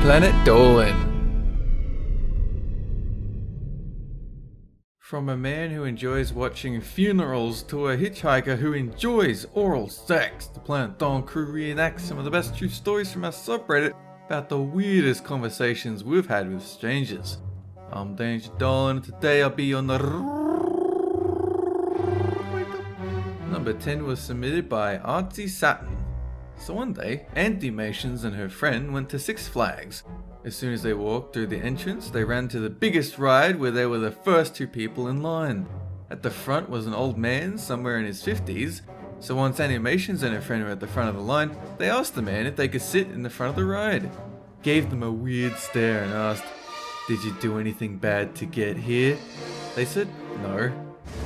Planet Dolan. From a man who enjoys watching funerals to a hitchhiker who enjoys oral sex, the Planet Dolan crew reenacts some of the best true stories from our subreddit about the weirdest conversations we've had with strangers. I'm Danger Dolan, and today I'll be on the... Number 10 was submitted by ArtsySaturn. So one day, Animations and her friend went to Six Flags. As soon as they walked through the entrance, they ran to the biggest ride where they were the first two people in line. At the front was an old man, somewhere in his 50s, so once Animations and her friend were at the front of the line, they asked the man if they could sit in the front of the ride. Gave them a weird stare and asked, "Did you do anything bad to get here?" They said, "No."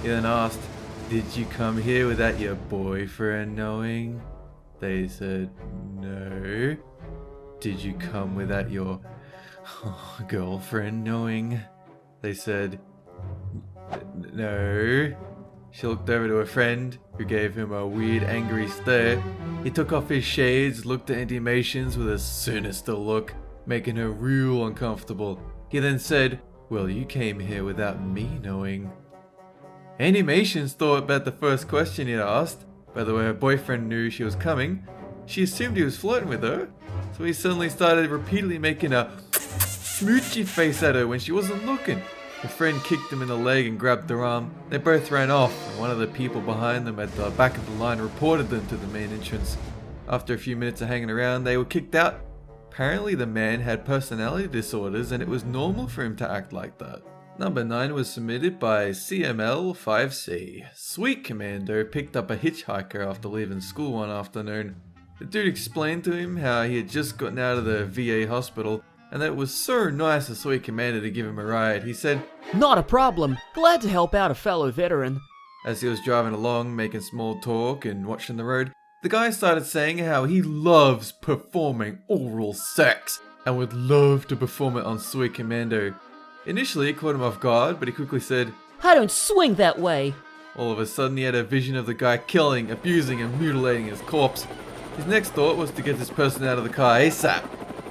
He then asked, "Did you come here without your boyfriend knowing?" They said, "No." "Did you come without your girlfriend knowing?" They said, "No." She looked over to her friend, who gave him a weird angry stare. He took off his shades, looked at Animations with a sinister look, making her real uncomfortable. He then said, "Well, you came here without me knowing." Animations thought about the first question he'd asked. By the way, her boyfriend knew she was coming. She assumed he was flirting with her, so he suddenly started repeatedly making a smoochy face at her when she wasn't looking. Her friend kicked him in the leg and grabbed her arm. They both ran off, and one of the people behind them at the back of the line reported them to the main entrance. After a few minutes of hanging around, they were kicked out. Apparently the man had personality disorders and it was normal for him to act like that. Number 9 was submitted by CML5C. Sweet Commando picked up a hitchhiker after leaving school one afternoon. The dude explained to him how he had just gotten out of the VA hospital and that it was so nice of Sweet Commando to give him a ride. He said, "Not a problem. Glad to help out a fellow veteran." As he was driving along, making small talk and watching the road, the guy started saying how he loves performing oral sex and would love to perform it on Sweet Commando. Initially, it caught him off guard, but he quickly said, "I don't swing that way." All of a sudden, he had a vision of the guy killing, abusing, and mutilating his corpse. His next thought was to get this person out of the car ASAP.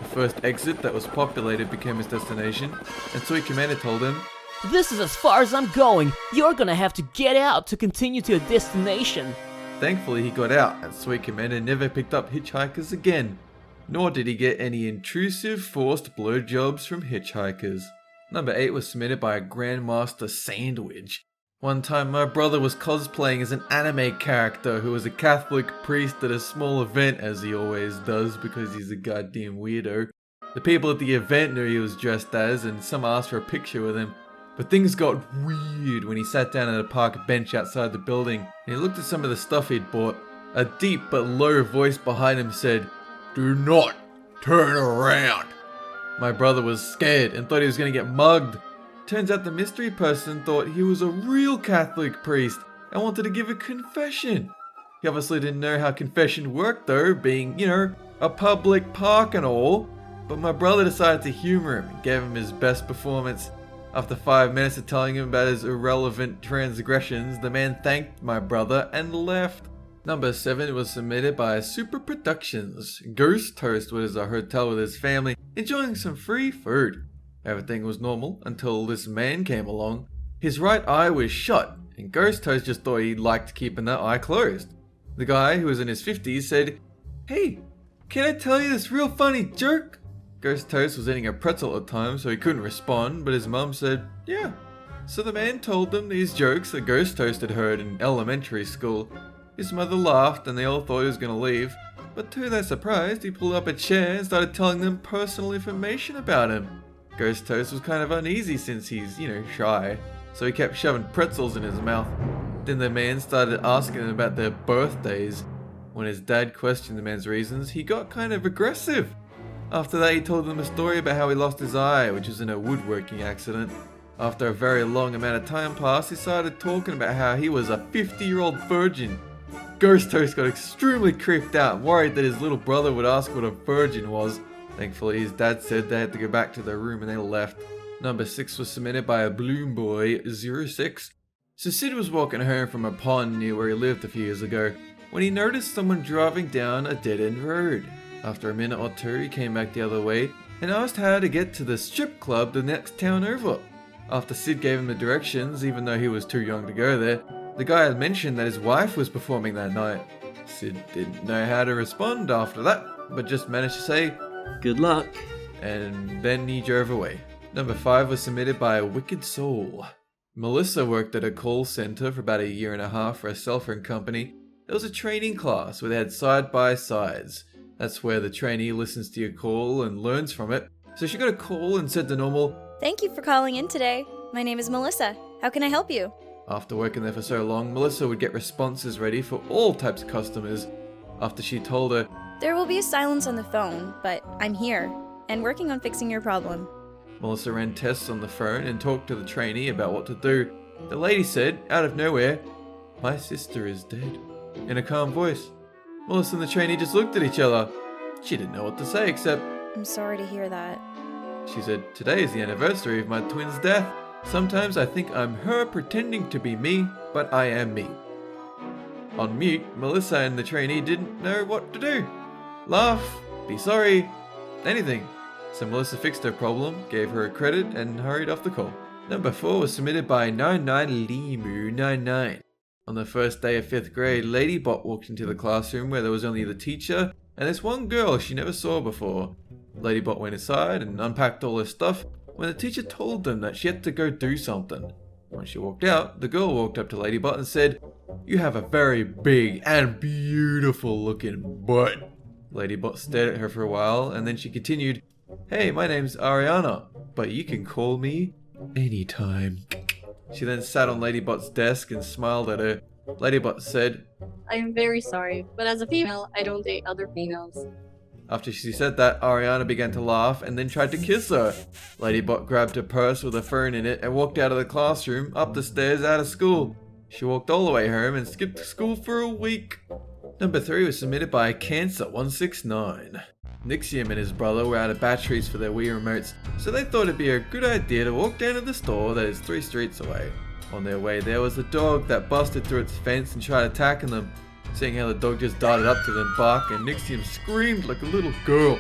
The first exit that was populated became his destination, and Sweet Commander told him, "This is as far as I'm going. You're gonna have to get out to continue to your destination." Thankfully, he got out, and Sweet Commander never picked up hitchhikers again. Nor did he get any intrusive, forced blowjobs from hitchhikers. Number 8 was submitted by GrandMasterSandwich. One time my brother was cosplaying as an anime character who was a Catholic priest at a small event, as he always does because he's a goddamn weirdo. The people at the event knew he was dressed as, and some asked for a picture with him. But things got weird when he sat down at a park bench outside the building and he looked at some of the stuff he'd bought. A deep but low voice behind him said, "Do not turn around." My brother was scared and thought he was going to get mugged. Turns out the mystery person thought he was a real Catholic priest and wanted to give a confession. He obviously didn't know how confession worked though, being, a public park and all. But my brother decided to humor him and gave him his best performance. After 5 minutes of telling him about his irrelevant transgressions, the man thanked my brother and left. Number 7 was submitted by Superproductions. Ghost Toast was at a hotel with his family, enjoying some free food. Everything was normal until this man came along. His right eye was shut, and Ghost Toast just thought he liked keeping that eye closed. The guy, who was in his 50s, said, "Hey, can I tell you this real funny joke?" Ghost Toast was eating a pretzel at the time, so he couldn't respond, but his mum said, "Yeah." So the man told them these jokes that Ghost Toast had heard in elementary school. His mother laughed and they all thought he was going to leave, but to their surprise, he pulled up a chair and started telling them personal information about him. Ghost Toast was kind of uneasy since he's, shy, so he kept shoving pretzels in his mouth. Then the man started asking them about their birthdays. When his dad questioned the man's reasons, he got kind of aggressive. After that, he told them a story about how he lost his eye, which was in a woodworking accident. After a very long amount of time passed, he started talking about how he was a 50-year-old virgin. Ghost Toast got extremely creeped out, worried that his little brother would ask what a virgin was. Thankfully, his dad said they had to go back to their room and they left. Number 6 was submitted by a Bloomboy06. So Sid was walking home from a pond near where he lived a few years ago when he noticed someone driving down a dead-end road. After a minute or two, he came back the other way and asked how to get to the strip club the next town over. After Sid gave him the directions, even though he was too young to go there, the guy had mentioned that his wife was performing that night. Sid didn't know how to respond after that, but just managed to say, "Good luck." And then he drove away. Number 5 was submitted by WikedSol. Melissa worked at a call center for about 1.5 years for a cell phone company. It was a training class where they had side-by-sides. That's where the trainee listens to your call and learns from it. So she got a call and said the normal, "Thank you for calling in today. My name is Melissa. How can I help you?" After working there for so long, Melissa would get responses ready for all types of customers. After she told her, "There will be a silence on the phone, but I'm here and working on fixing your problem." Melissa ran tests on the phone and talked to the trainee about what to do. The lady said, out of nowhere, "My sister is dead," in a calm voice. Melissa and the trainee just looked at each other. She didn't know what to say except, "I'm sorry to hear that." she said, "Today is the anniversary of my twin's death. Sometimes I think I'm her pretending to be me, but I am me." On mute, Melissa and the trainee didn't know what to do. Laugh, be sorry, anything. So Melissa fixed her problem, gave her a credit, and hurried off the call. Number 4 was submitted by 99limu99. On the first day of 5th grade, Ladybot walked into the classroom where there was only the teacher and this one girl she never saw before. Ladybot went inside and unpacked all her stuff when the teacher told them that she had to go do something. When she walked out, the girl walked up to Ladybot and said, "You have a very big and beautiful looking butt." Ladybot stared at her for a while and then she continued, "Hey, my name's Ariana, but you can call me anytime." She then sat on Ladybot's desk and smiled at her. Ladybot said, "I am very sorry, but as a female, I don't date other females." After she said that, Ariana began to laugh and then tried to kiss her. Ladybot grabbed her purse with a phone in it and walked out of the classroom, up the stairs, out of school. She walked all the way home and skipped school for a week. Number 3 was submitted by Cancer169. Nixium and his brother were out of batteries for their Wii remotes, so they thought it'd be a good idea to walk down to the store that is 3 streets away. On their way there was a dog that busted through its fence and tried attacking them. Seeing how the dog just darted up to them, barked, and Nixium screamed like a little girl.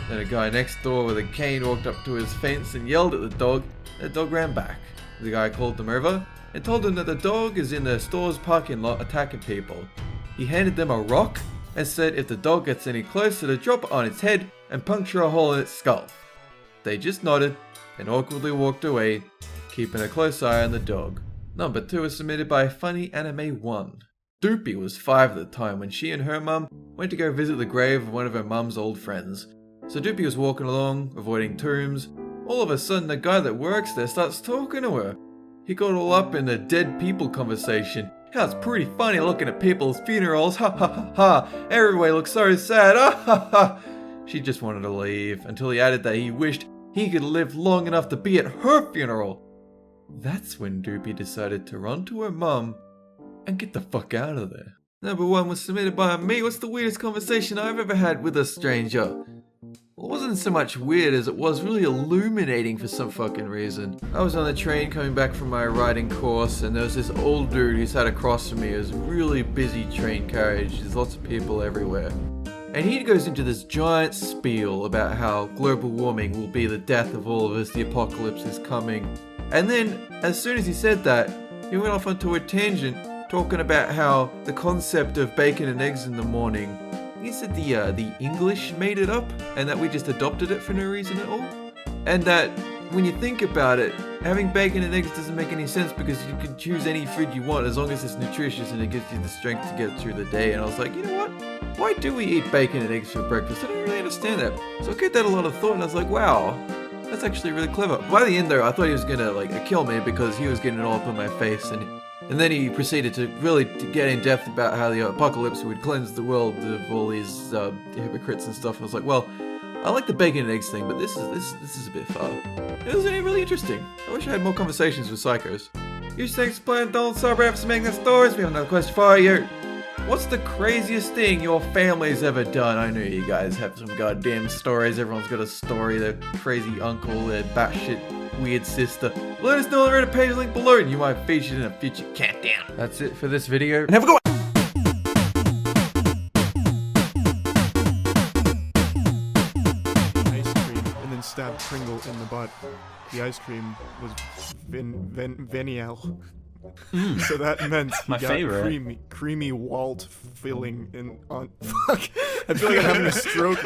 Then a guy next door with a cane walked up to his fence and yelled at the dog, and the dog ran back. The guy called them over and told them that the dog is in the store's parking lot attacking people. He handed them a rock and said if the dog gets any closer to drop it on its head and puncture a hole in its skull. They just nodded and awkwardly walked away, keeping a close eye on the dog. Number 2 was submitted by Funny Anime 1. Doopy was 5 at the time when she and her mum went to go visit the grave of one of her mum's old friends. So Doopy was walking along, avoiding tombs. All of a sudden, the guy that works there starts talking to her. He got all up in the dead people conversation. "How it's pretty funny looking at people's funerals, ha ha ha ha. Everybody looks so sad, ha ha ha." She just wanted to leave until he added that he wished he could live long enough to be at her funeral. That's when Doopy decided to run to her mum and get the fuck out of there. Number 1 was submitted by me. What's the weirdest conversation I've ever had with a stranger? It wasn't so much weird as it was really illuminating for some fucking reason. I was on the train coming back from my riding course and there was this old dude who sat across from me. It was a really busy train carriage. There's lots of people everywhere. And he goes into this giant spiel about how global warming will be the death of all of us, the apocalypse is coming. And then, as soon as he said that, he went off onto a tangent talking about how the concept of bacon and eggs in the morning, he said the English made it up and that we just adopted it for no reason at all. And that when you think about it, having bacon and eggs doesn't make any sense because you can choose any food you want as long as it's nutritious and it gives you the strength to get through the day. And I was like, you know what? Why do we eat bacon and eggs for breakfast? I don't really understand that. So I gave that a lot of thought and I was like, wow, that's actually really clever. By the end though, I thought he was gonna kill me because he was getting it all up in my face and then he proceeded to really get in depth about how the apocalypse would cleanse the world of all these hypocrites and stuff. I was like, well, I like the bacon and eggs thing, but this is a bit far. It was really interesting. I wish I had more conversations with psychos. Huge thanks to Planet Dolan subreddit for making the stories. We have another question for you. What's the craziest thing your family's ever done? I know you guys have some goddamn stories. Everyone's got a story. Their crazy uncle, their batshit weird sister. Let us know on the Reddit page link below and you might be featured in a future countdown. That's it for this video. And have a good one! Ice cream and then stabbed Pringle in the butt. The ice cream was Veniel. So that meant he My got favorite. creamy Walt filling in on. Fuck! I feel like I'm having a stroke.